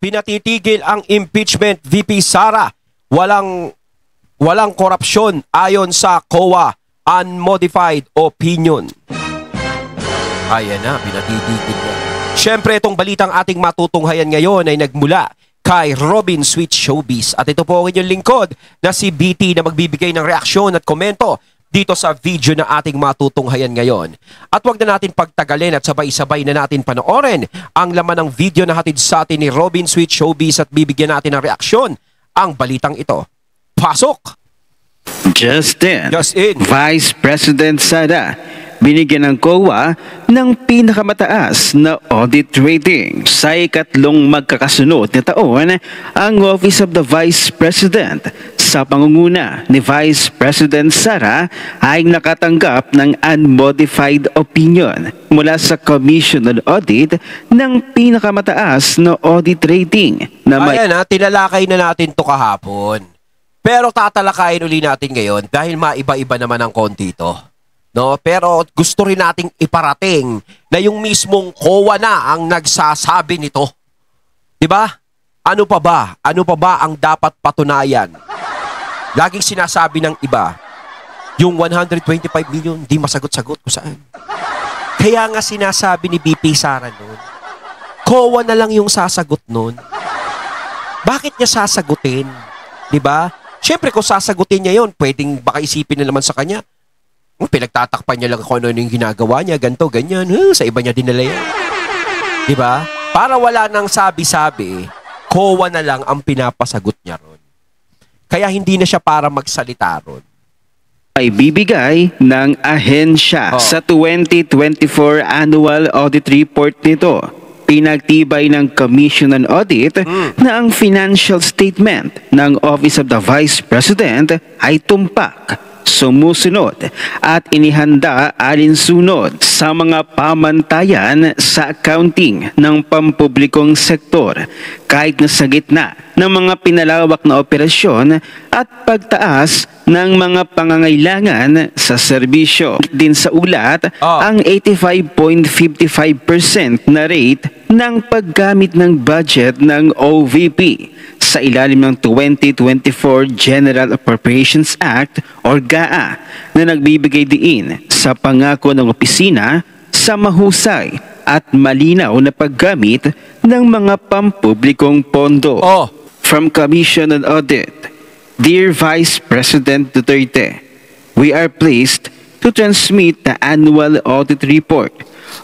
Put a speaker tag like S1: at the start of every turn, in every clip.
S1: pinatitigil ang impeachment VP Sara. Walang korupsyon ayon sa COA, unmodified opinion. Ayan na, pinatitigil na. Siyempre, itong balitang ating matutunghayan ngayon ay nagmula kay Robin Sweet Showbiz. At ito po ang inyong lingkod na si BT na magbibigay ng reaksyon at komento dito sa video na ating matutunghayan ngayon. At wag na natin pagtagalin at sabay-sabay na natin panoorin ang laman ng video na hatid sa atin ni Robin Sweet Showbiz at bibigyan natin ng reaksyon ang balitang ito. Pasok!
S2: Just in, Vice President Sara binigyan ng COA ng pinakamataas na audit rating. Sa ikatlong magkakasunod na taon, ang Office of the Vice President sa pangunguna ni Vice President Sara ay nakatanggap ng unmodified opinion mula sa Commission on Audit ng pinakamataas na audit rating.
S1: Ayan na, tinalakay na natin to kahapon. Pero tatalakayin uli natin ngayon dahil maiba-iba naman ang konti ito. No, pero gusto rin nating iparating na yung mismong COA na ang nagsasabi nito. 'Di ba? Ano pa ba? Ano pa ba ang dapat patunayan? Laging sinasabi ng iba, yung 125 million, di masagot-sagot kung saan. Kaya nga sinasabi ni BP Sara noon, COA na lang yung sasagot noon. Bakit niya sasagutin? 'Di ba? Siyempre kung sasagutin niya yon, pwedeng baka isipin na naman sa kanya, pinagtatakpan niya lang kung ano yung ginagawa niya, ganito, ganyan. Sa iba niya dinala yan. Diba? Para wala nang sabi-sabi, COA na lang ang pinapasagot niya ron. Kaya hindi na siya para magsalita ron.
S2: Ay bibigay ng ahensya sa 2024 Annual Audit Report nito. Pinagtibay ng Commission on Audit na ang financial statement ng Office of the Vice President ay tumpak, sumusunod at inihanda alinsunod sa mga pamantayan sa accounting ng pampublikong sektor kahit na sa gitna ng mga pinalawak na operasyon at pagtaas ng mga pangangailangan sa serbisyo. Din sa ulat ang 85.55% na rate ng paggamit ng budget ng OVP sa ilalim ng 2024 General Appropriations Act or GAA na nagbibigay diin sa pangako ng opisina sa mahusay at malinaw na paggamit ng mga pampublikong pondo. From Commission on Audit, Dear Vice President Duterte, we are pleased to transmit the Annual Audit Report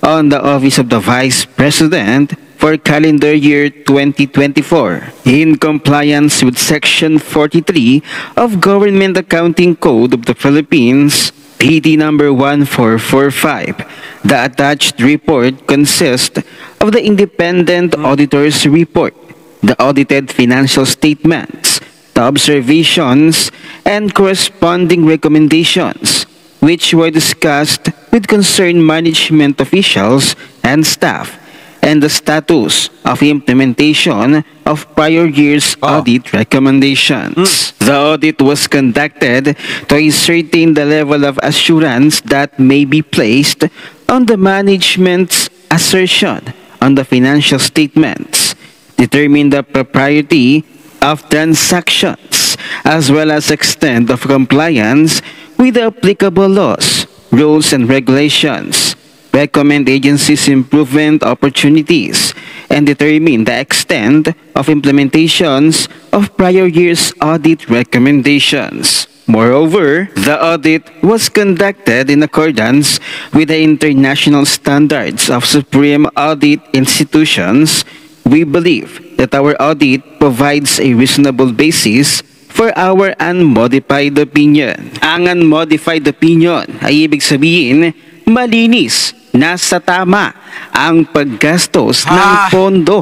S2: on the Office of the Vice President for calendar year 2024 in compliance with Section 43 of Government Accounting Code of the Philippines, PD number 1445. The attached report consists of the Independent Auditor's Report, the audited financial statements, the observations, and corresponding recommendations, which were discussed with concerned management officials and staff, and the status of implementation of prior year's audit recommendations. The audit was conducted to ascertain the level of assurance that may be placed on the management's assertion on the financial statements, determine the propriety of transactions, as well as extent of compliance with the applicable laws, rules, and regulations, recommend agencies improvement opportunities, and determine the extent of implementations of prior year's audit recommendations. Moreover, the audit was conducted in accordance with the international standards of supreme audit institutions. We believe that our audit provides a reasonable basis for our unmodified opinion. Ang unmodified opinion ay ibig sabihin, malinis, nasa tama ang paggastos ng pondo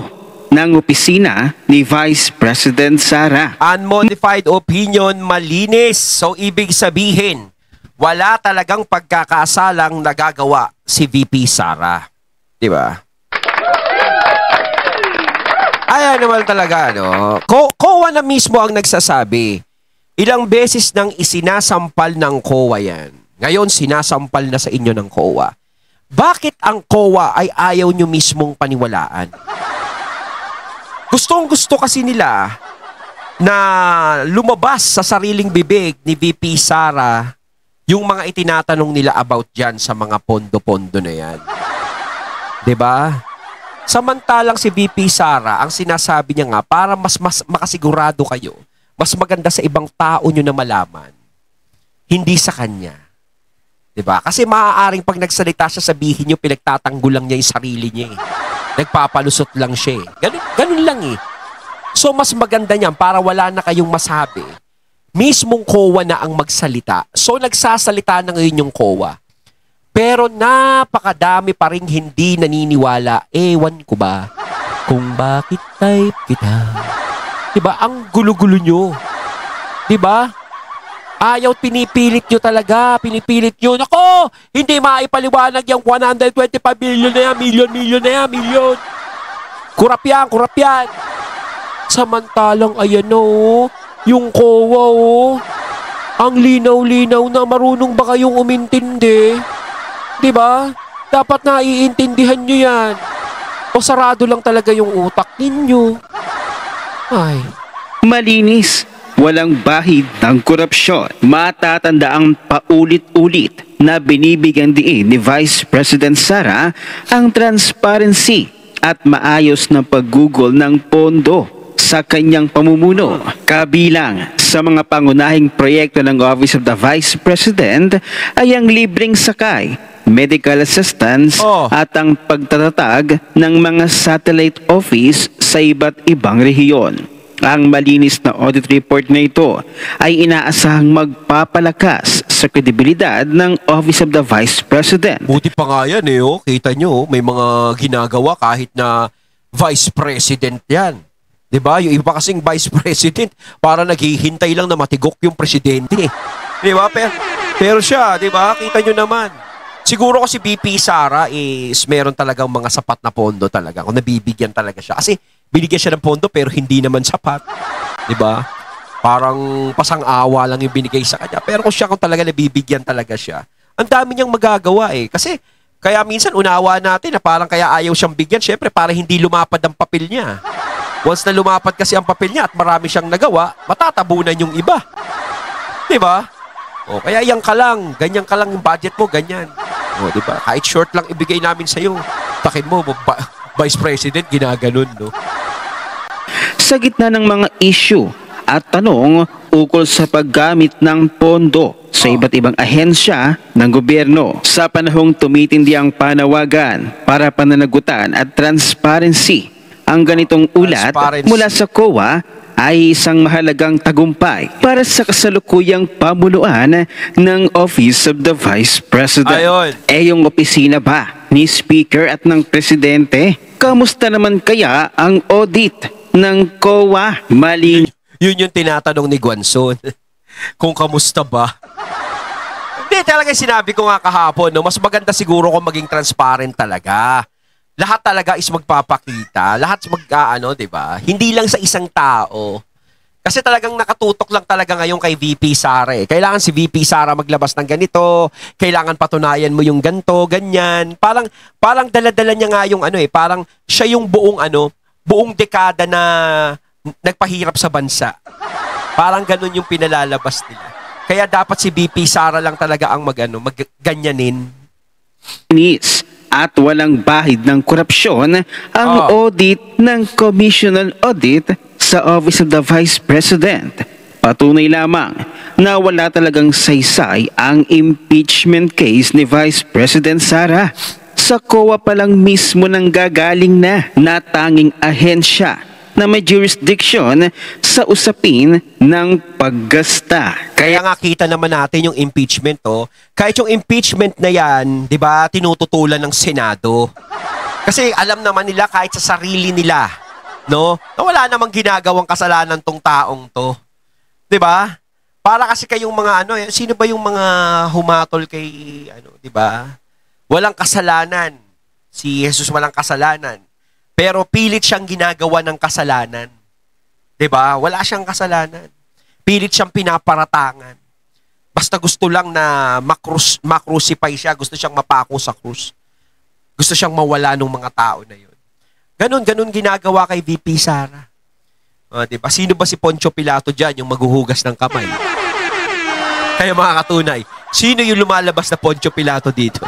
S2: ng opisina ni Vice President Sara.
S1: Unmodified opinion, malinis. So ibig sabihin, wala talagang pagkakasalang nagagawa si VP Sara. Di ba? Ayan naman talaga, no? COA na mismo ang nagsasabi. Ilang beses nang isinasampal ng COA yan. Ngayon, sinasampal na sa inyo ng COA. Bakit ang COA ay ayaw nyo mismong paniwalaan? Gustong-gusto kasi nila na lumabas sa sariling bibig ni VP Sara yung mga itinatanong nila about dyan sa mga pondo-pondo na yan. 'Di ba? Samantalang si VP Sara, ang sinasabi niya nga, para mas makasigurado kayo, mas maganda sa ibang tao nyo na malaman, hindi sa kanya. 'Di ba? Kasi maaaring pag nagsalita siya, sabihin nyo, pinagtatanggol lang niya yung sarili niya eh. Nagpapalusot lang siya eh. Ganun lang eh. So mas maganda niyan para wala na kayong masabi. Mismong COA na ang magsalita. So nagsasalita na ngayon yung COA. Pero napakadami pa rin hindi naniniwala. Ewan ko ba kung bakit type kita. Diba? Ang gulo-gulo nyo. Diba? Ayaw, pinipilit nyo talaga. Pinipilit nyo. Nako! Hindi maipaliwanag yung 125 million na yan. Million na yan. Million. Kurap yan. Samantalang, ayan o. Yung COA o. Ang linaw-linaw na. Marunong ba kayong umintindi? Diba? Dapat naiintindihan nyo yan. O sarado lang talaga yung utak ninyo. Ay.
S2: Malinis, walang bahid ng korupsyon. Matatanda ang paulit-ulit na binibigyan diin ni Vice President Sara ang transparency at maayos na paggugol ng pondo sa kanyang pamumuno. Kabilang sa mga pangunahing proyekto ng Office of the Vice President ay ang libreng sakay, medical assistance at ang pagtatatag ng mga satellite office sa iba't ibang rehiyon. Ang malinis na audit report na ito ay inaasahang magpapalakas sa kredibilidad ng Office of the Vice President.
S1: Buti pa nga yan eh, oh. Kita nyo, may mga ginagawa kahit na Vice President yan. Diba? Yung iba kasing Vice President, para naghihintay lang na matigok yung presidente. Diba? Pero siya, diba? Kita nyo naman. Siguro kasi VP Sara is meron talagang mga sapat na pondo talaga. Kung nabibigyan talaga siya. Kasi binigyan siya ng pondo pero hindi naman sapat. Diba? Parang pasang-awa lang yung binigay sa kanya. Pero kung talaga nabibigyan talaga siya, ang dami niyang magagawa eh. Kasi kaya minsan unawa natin na parang kaya ayaw siyang bigyan. Syempre para hindi lumapad ang papel niya. Once na lumapad kasi ang papel niya at marami siyang nagawa, matatabunan yung iba. Diba? O, kaya yan ka lang. Ganyan ka lang yung budget mo, ganyan. O, diba? Kahit short lang ibigay namin sa'yo. Takin mo, Vice President, ginaganon, no?
S2: Sa gitna ng mga issue at tanong ukol sa paggamit ng pondo sa iba't ibang ahensya ng gobyerno sa panahong tumitindi ang panawagan para pananagutan at transparency, ang ganitong ulat mula sa COA ay isang mahalagang tagumpay para sa kasalukuyang pamunuan ng Office of the Vice President.
S1: Ayon.
S2: Yung opisina ba ni Speaker at ng Presidente? Kamusta naman kaya ang audit ng COA?
S1: Yun yung tinatanong ni Guanzon. Kung kamusta ba? Hindi, talaga sinabi ko nga kahapon, no? Mas maganda siguro kung maging transparent talaga. Lahat talaga is magpapakita. Lahat diba? Hindi lang sa isang tao. Kasi talagang nakatutok lang talaga ngayon kay VP Sara eh. Kailangan si VP Sara maglabas ng ganito, kailangan patunayan mo yung ganto, ganyan. Parang dala-dala niya nga yung parang siya yung buong dekada na nagpahirap sa bansa. Parang ganun yung pinalalabas nila. Kaya dapat si VP Sara lang talaga ang magganyanin.
S2: At walang bahid ng korupsyon ang audit ng Commission on Audit sa Office of the Vice President. Patunay lamang na wala talagang saysay ang impeachment case ni Vice President Sara. Sa COA pa lang mismo nang gagaling na tanging ahensya na may jurisdiction sa usapin ng paggasta.
S1: Kaya nga kita naman natin yung impeachment, Kahit yung impeachment na yan, 'di ba, tinututulan ng Senado. Kasi alam naman nila kahit sa sarili nila, no? Na wala namang ginagawang kasalanan tong taong 'to. 'Di ba? Para kasi kayong mga sino ba yung mga humatol kay 'di ba? Walang kasalanan. Si Jesus walang kasalanan. Pero pilit siyang ginagawa ng kasalanan. 'Di ba? Wala siyang kasalanan. Pilit siyang pinaparatangan. Basta gusto lang na macrucify siya, gusto siyang mapako sa krus. Gusto siyang mawala ng mga tao na 'yon. Ganun ginagawa kay VP Sara. Diba? Sino ba si Poncio Pilato dyan, yung maghuhugas ng kamay? Kaya mga katunay, sino yung lumalabas na Poncio Pilato dito?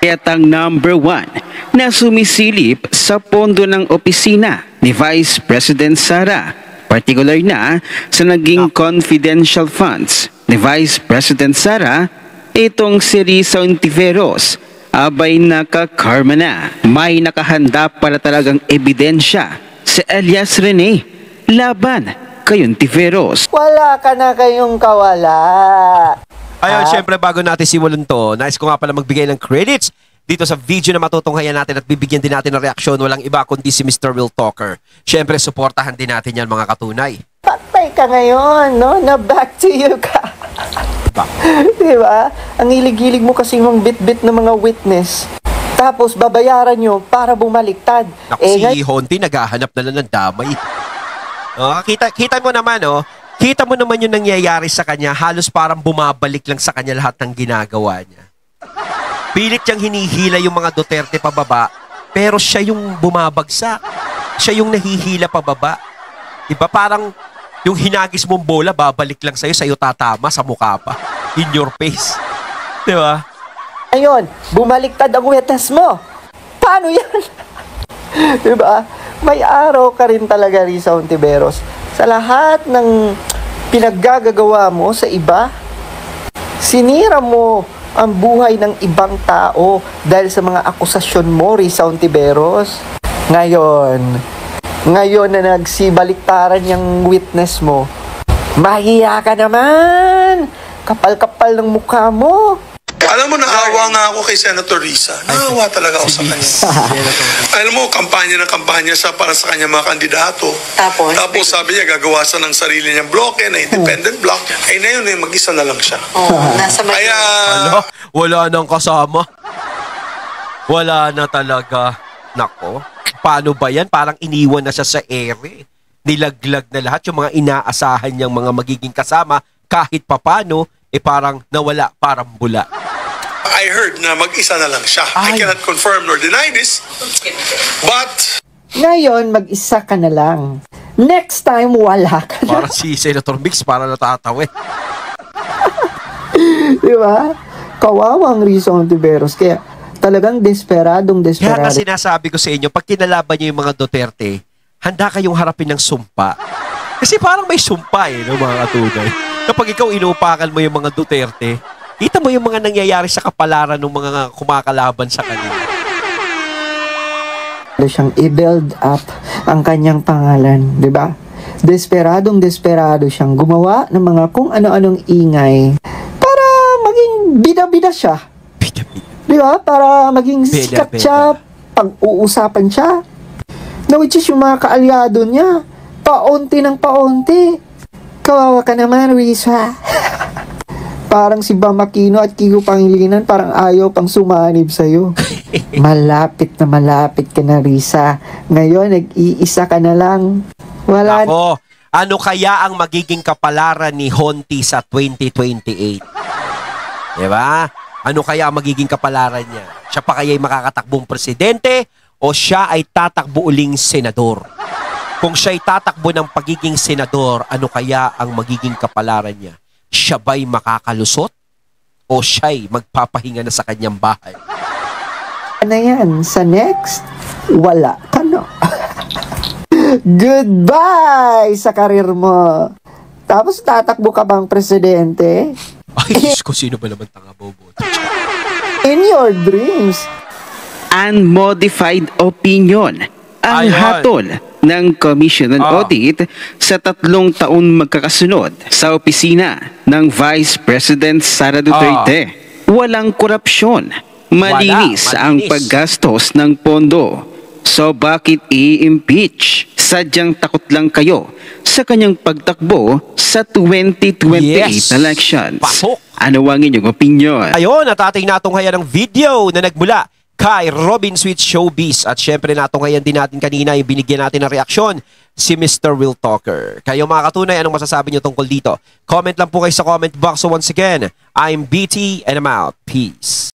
S2: At ang number 1 na sumisilip sa pondo ng opisina ni Vice President Sara, particular na sa naging confidential funds ni Vice President Sara, itong si Risa Ontiveros, abay nakakarma na. May nakahanda para talagang ebidensya si Elias Rene laban kay Ontiveros.
S3: Wala ka na kayong kawala.
S1: Ayun, syempre bago natin simulan to, nais ko nga pala magbigay ng credits dito sa video na matutunghayan natin at bibigyan din natin ng reaksyon. Walang iba kundi si Mr. Real Talker. Syempre, suportahan din natin yan mga katunay.
S3: Patay ka ngayon, no? Na back to you ka. Diba? Ang hilig-hilig mo kasi mong bit-bit ng mga witness. Tapos babayaran nyo para bumaliktad.
S1: Naku, si Honti naghahanap na lang ng damay. Kita mo naman, kita mo naman yung nangyayari sa kanya. Halos parang bumabalik lang sa kanya lahat ng ginagawa niya. Pilit niyang hinihila yung mga Duterte pababa, pero siya yung bumabagsak. Siya yung nahihila pababa. Diba? Parang yung hinagis mong bola, babalik lang sa'yo tatama sa mukha pa. In your face. Diba?
S3: Ayun, bumaliktad ang witness mo. Paano yan? Diba? May araw ka rin talaga, Risa Ontiveros. Sa lahat ng pinaggagawa mo sa iba, sinira mo ang buhay ng ibang tao dahil sa mga akusasyon mo, Risa Ontiveros. Ngayon na nagsibaliktaran yung witness mo, mahiya ka naman! Kapal-kapal ng mukha mo.
S4: Alam mo, naawa nga ako kay Senator Risa. Naawa talaga ako sa kanya. Alam mo, kampanya para sa kanya mga kandidato. Tapos sabi niya, gagawa siya ng sarili niyang bloke na independent block. Ay na yun, mag-isa na lang siya. Kaya...
S1: Wala nang kasama. Wala na talaga. Nako, paano ba yan? Parang iniwan na siya sa ere. Nilaglag na lahat yung mga inaasahan niyang mga magiging kasama. Kahit papano, parang nawala, parang bula.
S4: I heard na mag-isa na lang siya. I cannot confirm nor deny this. But...
S3: Ngayon, mag-isa ka na lang. Next time, wala ka na.
S1: Para si Senator Mix, para natatawin.
S3: Diba? Kawawang Risa Ontiveros. Kaya talagang desperado.
S1: Kaya nga sinasabi ko sa inyo, pag kinalaban niyo yung mga Duterte, handa kayong harapin ng sumpa. Kasi parang may sumpa no, mga katunay. Kapag ikaw inuupakan mo yung mga Duterte, kita mo yung mga nangyayari sa kapalaran ng mga kumakalaban sa kanila.
S3: Siyang i-build up ang kanyang pangalan, di ba? Desperado siyang gumawa ng mga kung ano-anong ingay para maging bida-bida siya. Di ba? Para maging sikat siya, pag-uusapan siya. Na which is yung mga kaalyado niya, paunti ng paunti. Kawawa ka naman, Risa. Parang si Bam Aquino at Kiko Pangilinan parang ayaw pang sumanib sa'yo. Malapit ka na, Risa. Ngayon, nag-iisa ka na lang. Wala.
S1: Ako, ano kaya ang magiging kapalaran ni Honti sa 2028? Diba? Ano kaya ang magiging kapalaran niya? Siya pa kaya'y makakatakbong presidente o siya ay tatakbo uling senador? Kung siya'y tatakbo ng pagiging senador, ano kaya ang magiging kapalaran niya? Siya ba'y makakalusot? O siya'y magpapahinga na sa kanyang bahay?
S3: Ano yan? Sa next, wala ka no. Goodbye sa karir mo. Tapos tatakbo ka bang presidente?
S1: Ay, Diyos ko, sino ba naman tanga bobo?
S3: In your dreams.
S2: Unmodified opinion ang
S1: Ayun.
S2: hatol ng Commission on Audit sa 3 taon magkakasunod sa opisina ng Vice President Sara Duterte. Walang korupsyon. Malinis ang paggastos ng pondo. So bakit i-impeach? Sadyang takot lang kayo sa kanyang pagtakbo sa 2028 elections.
S1: Pasok.
S2: Ano ang inyong opinion?
S1: Ayun, at ating natunghayan ng video na nagmula kay Robin Sweet Showbiz. At syempre natunghayan din natin kanina yung binigyan natin ng reaksyon si Mr. Real Talker. Kayo mga katunay, anong masasabi nyo tungkol dito? Comment lang po kayo sa comment box. So once again, I'm BT and I'm out. Peace.